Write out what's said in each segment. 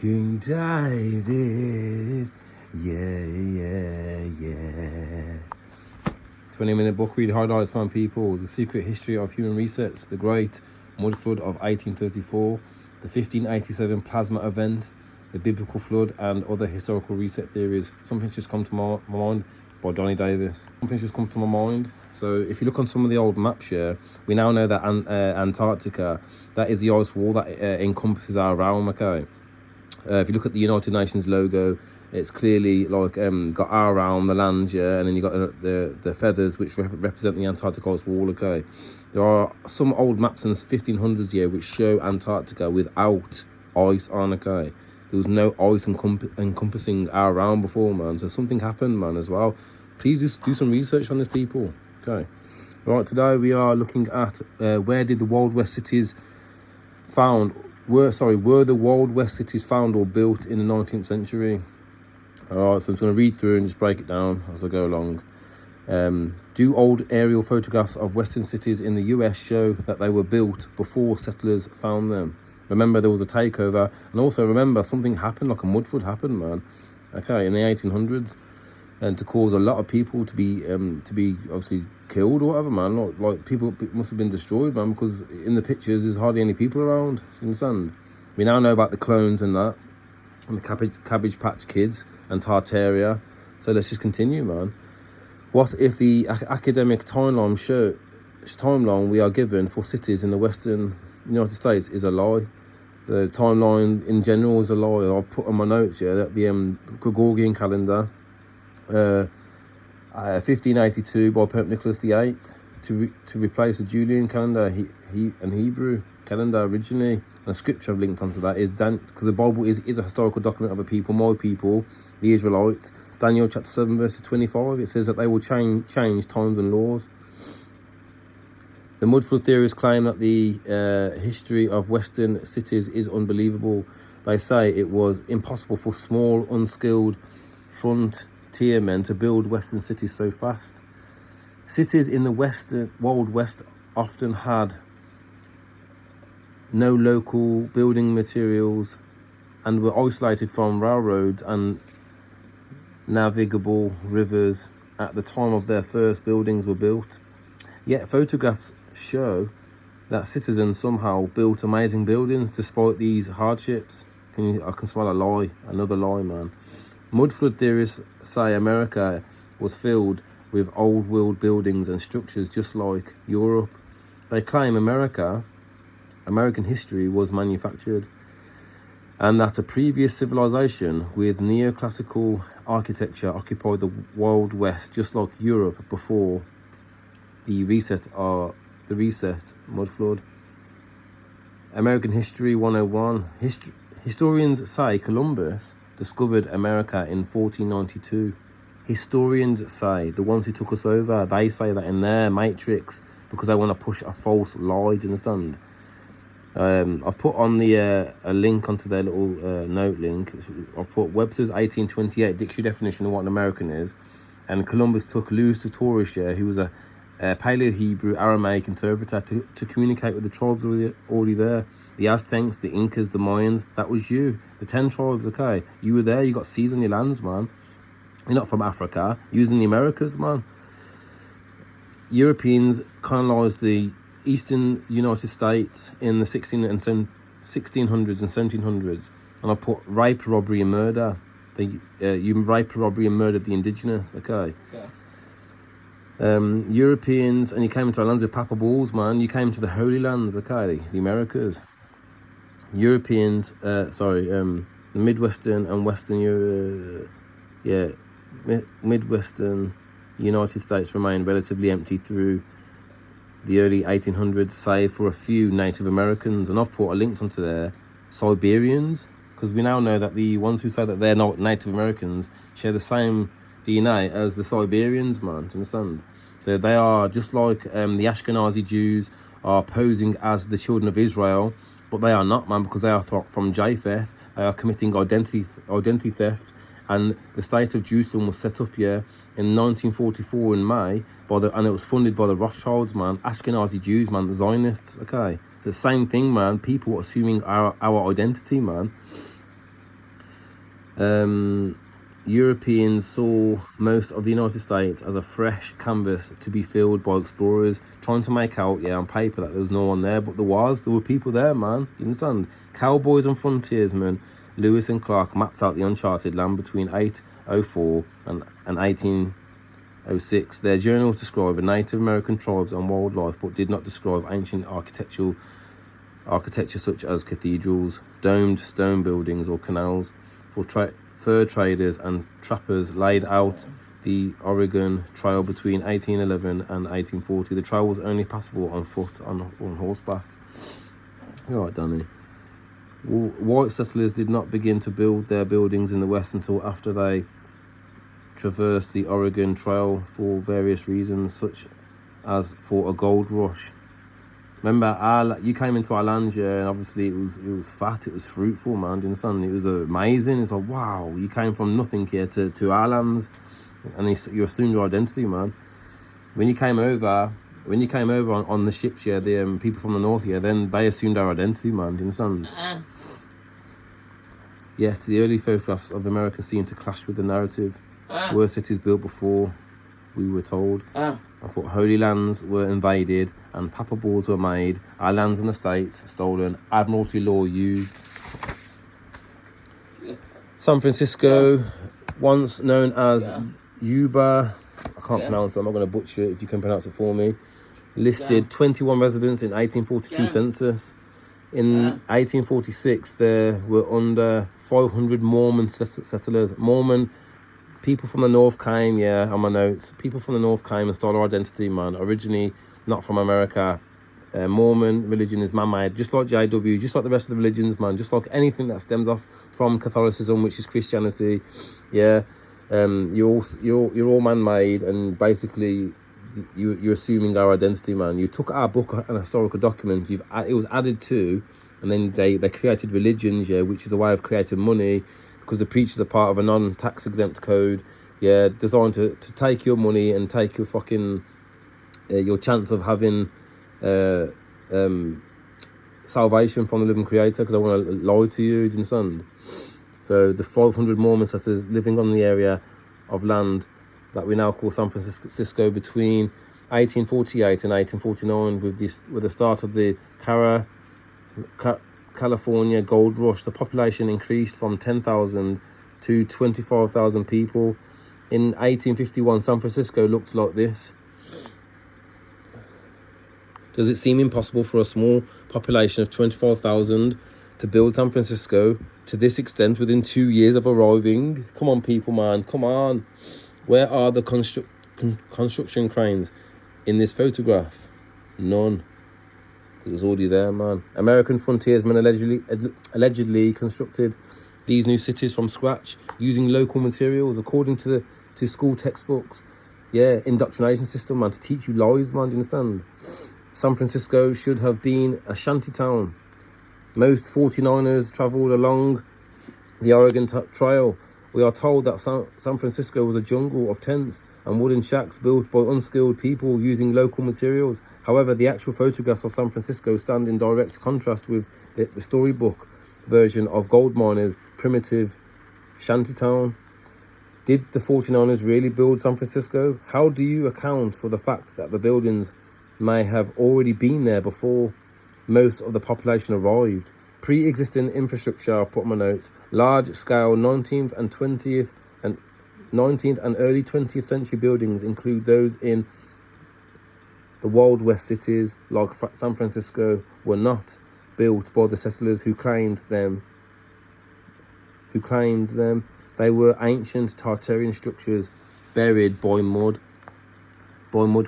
King David. Yeah. 20-minute book read highlights from people. The Secret History of Human Resets. The Great Mud Flood of 1834. The 1587 Plasma Event. The Biblical Flood and other historical reset theories. Something's just come to my mind by Donny Davis. Something's just come to my mind. So if you look on some of the old maps here, we now know that Antarctica, that is the ice wall that encompasses our realm, okay? If you look at the United Nations logo, it's clearly like got our realm, the land, yeah, and then you got the feathers which represent the Antarctic ice wall, okay? There are some old maps in the 1500s here which show Antarctica without ice on, okay? There was no ice encompassing our realm before, man. So something happened, man, as well. Please just do some research on this, people. Okay. Right, today we are looking at where did the Wild West cities were the Wild West cities found or built in the 19th century? All right, so I'm just going to read through and just break it down as I go along. Do old aerial photographs of Western cities in the US show that they were built before settlers found them? Remember, there was a takeover, and also remember something happened, like a mud flood happened, man. Okay, in the 1800s, and to cause a lot of people to be obviously killed or whatever, man. Like people must have been destroyed, man, because in the pictures there's hardly any people around. You understand? We now know about the clones and that, and the Cabbage Patch Kids and Tartaria. So let's just continue, man. What if the academic timeline we are given for cities in the Western United States is a lie? The timeline in general is a lie. I've put on my notes here that the Gregorian calendar, 1582 by Pope Nicholas VIII, to replace the Julian calendar and Hebrew calendar originally. And scripture I've linked onto that is because the Bible is a historical document of a people, my people, the Israelites. Daniel chapter 7 verse 25, it says that they will change times and laws. The mud flood theorists claim that the history of Western cities is unbelievable. They say it was impossible for small, unskilled frontier men to build Western cities so fast. Cities in the Wild West often had no local building materials and were isolated from railroads and navigable rivers at the time of their first buildings were built. Yet photographs show that citizens somehow built amazing buildings despite these hardships. I can smell a lie, another lie, man. Mud flood theorists say America was filled with old world buildings and structures just like Europe. They claim American history was manufactured, and that a previous civilization with neoclassical architecture occupied the Wild West just like Europe before the reset mud flood. American History 101. Historians say Columbus discovered America in 1492. Historians say, the ones who took us over, they say that in their matrix because they want to push a false lie, do you understand? I've put on the a link onto their little note link. I've put Webster's 1828 dictionary definition of what an American is, and Columbus took Louis de Torres, who was a Paleo-Hebrew Aramaic interpreter to communicate with the tribes already there. The Aztecs, the Incas, the Mayans, that was you. The 10 tribes, okay? You were there, you got seas on your lands, man. You're not from Africa, you was in the Americas, man. Europeans colonized the eastern United States in the 1600s and 1700s. And I put rape, robbery and murder. You rape, robbery and murdered the indigenous, okay? Yeah. Europeans, and you came into our lands with Papa Balls, man. You came to the Holy Lands, okay, the Americas. Europeans, the Midwestern and Western Midwestern United States remained relatively empty through the early 1800s, save for a few Native Americans. And I've put a link onto there, Siberians, because we now know that the ones who say that they're not Native Americans share the same DNA as the Siberians, man. Do you understand? So they are just like the Ashkenazi Jews are posing as the children of Israel, but they are not, man, because they are from Japheth. They are committing identity theft, and the state of Jerusalem was set up here in 1944 in May and it was funded by the Rothschilds, man. Ashkenazi Jews, man, the Zionists. Okay, so the same thing, man. People assuming our identity, man. Europeans saw most of the United States as a fresh canvas to be filled by explorers trying to make out, on paper, that there was no one there, but there were people there, man. You understand? Cowboys and frontiersmen, Lewis and Clark mapped out the uncharted land between 804 and 1806. Their journals describe Native American tribes and wildlife, but did not describe ancient architecture such as cathedrals, domed stone buildings, or canals. For fur traders and trappers laid out the Oregon Trail between 1811 and 1840. The trail was only passable on foot, on horseback. You're right, Danny. White settlers did not begin to build their buildings in the West until after they traversed the Oregon Trail for various reasons, such as for a gold rush. Remember, you came into our land, and obviously it was fat, it was fruitful, man. Do you understand? It was amazing. It's like, wow, you came from nothing here to our lands, and you assumed your identity, man. When you came over on the ships, the people from the north, then they assumed our identity, man. Do you understand? Yes, the early photographs of America seem to clash with the narrative. Were cities built before we were told? I thought holy lands were invaded and papa balls were made, our lands and estates stolen, admiralty law used. San Francisco, once known as Yuba, I can't pronounce it, I'm not going to butcher it if you can pronounce it for me, listed 21 residents in 1842 census. In 1846, there were under 500 Mormon settlers. Mormon people from the north came, on my notes. People from the north came and stole our identity, man. Originally not from America. Mormon religion is man-made, just like JW, just like the rest of the religions, man. Just like anything that stems off from Catholicism, which is Christianity. You're all man-made, and basically you're assuming our identity, man. You took our book, an historical document. It was added to, and then they created religions, which is a way of creating money, because the preachers are part of a non-tax exempt code, designed to take your money and take your fucking your chance of having salvation from the living creator, because I want to lie to you, do you understand? So the 500 Mormon settlers living on the area of land that we now call San Francisco between 1848 and 1849, with the start of the California gold rush, the population increased from 10,000 to 25,000 people. In 1851, San Francisco looked like this. Does it seem impossible for a small population of 25,000 to build San Francisco to this extent within 2 years of arriving? Come on, people, man, come on. Where are the construction cranes in this photograph? None. It was already there, man. American frontiersmen allegedly constructed these new cities from scratch using local materials according to school textbooks. Indoctrination system, man, to teach you lies, man. Do you understand? San Francisco should have been a shanty town. Most 49ers travelled along the Oregon Trail. We are told that San Francisco was a jungle of tents and wooden shacks built by unskilled people using local materials. However, the actual photographs of San Francisco stand in direct contrast with the storybook version of gold miners' primitive shantytown. Did the 49ers really build San Francisco? How do you account for the fact that the buildings may have already been there before most of the population arrived? Pre-existing infrastructure, I've put my notes, large-scale 19th and early 20th century buildings include those in the Wild West cities like San Francisco were not built by the settlers who claimed them. They were ancient Tartarian structures buried by mud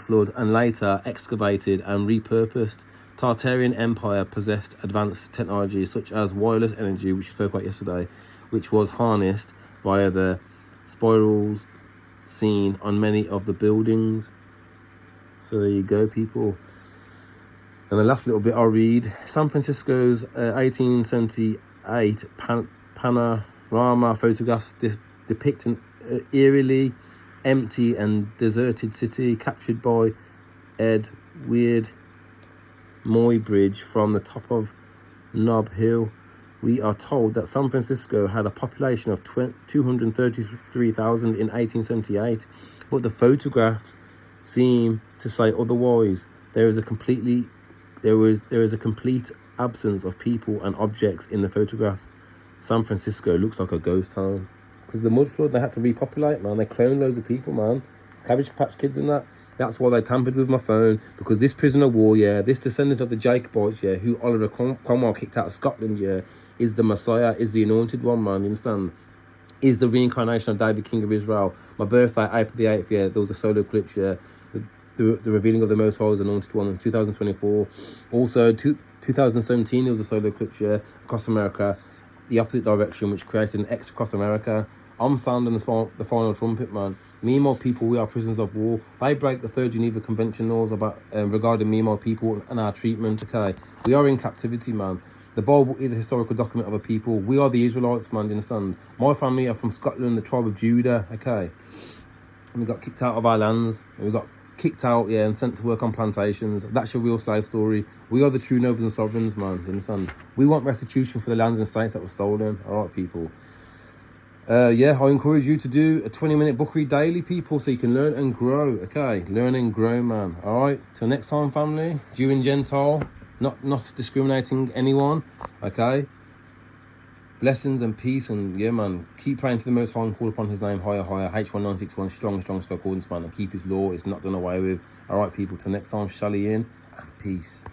flood and later excavated and repurposed. Tartarian Empire possessed advanced technology such as wireless energy, which we spoke about yesterday, which was harnessed via the spirals seen on many of the buildings. So there you go, people. And the last little bit I'll read. San Francisco's 1878 panorama photographs depict an eerily empty and deserted city captured by Ed Weird Muybridge from the top of Nob Hill, we are told that San Francisco had a population of 233,000 in 1878, but the photographs seem to say otherwise. There is a complete absence of people and objects in the photographs. San Francisco looks like a ghost town. Because the mud flood, they had to repopulate, man. They cloned loads of people, man. Cabbage Patch Kids and that. That's why they tampered with my phone. Because this prisoner of war, yeah, this descendant of the Jacobites, yeah, who Oliver Cromwell kicked out of Scotland, yeah, is the Messiah, is the anointed one, man. You understand? Is the reincarnation of David, King of Israel. My birthday, April the 8th, yeah, there was a solar eclipse, yeah. The revealing of the Most High's anointed one in 2024. Also, 2017, there was a solar eclipse, yeah, across America, the opposite direction, which created an X across America. I'm sounding the final trumpet, man. Me and my people, we are prisoners of war. They break the Third Geneva Convention laws about regarding me and my people and our treatment, okay? We are in captivity, man. The Bible is a historical document of a people. We are the Israelites, man, do you understand? My family are from Scotland, the tribe of Judah, okay? And we got kicked out of our lands. And we got kicked out, yeah, and sent to work on plantations. That's your real slave story. We are the true nobles and sovereigns, man, do you understand? We want restitution for the lands and states that were stolen. All right, people. Yeah, I encourage you to do a 20-minute book read daily, people, so you can learn and grow, okay? Learn and grow, man. All right, till next time, family. Jew and Gentile, not discriminating anyone, okay? Blessings and peace, and yeah, man, keep praying to the Most High and call upon his name higher, higher. H1961, strong accordance, man, and keep his law. It's not done away with. All right, people, till next time, Shalom and peace.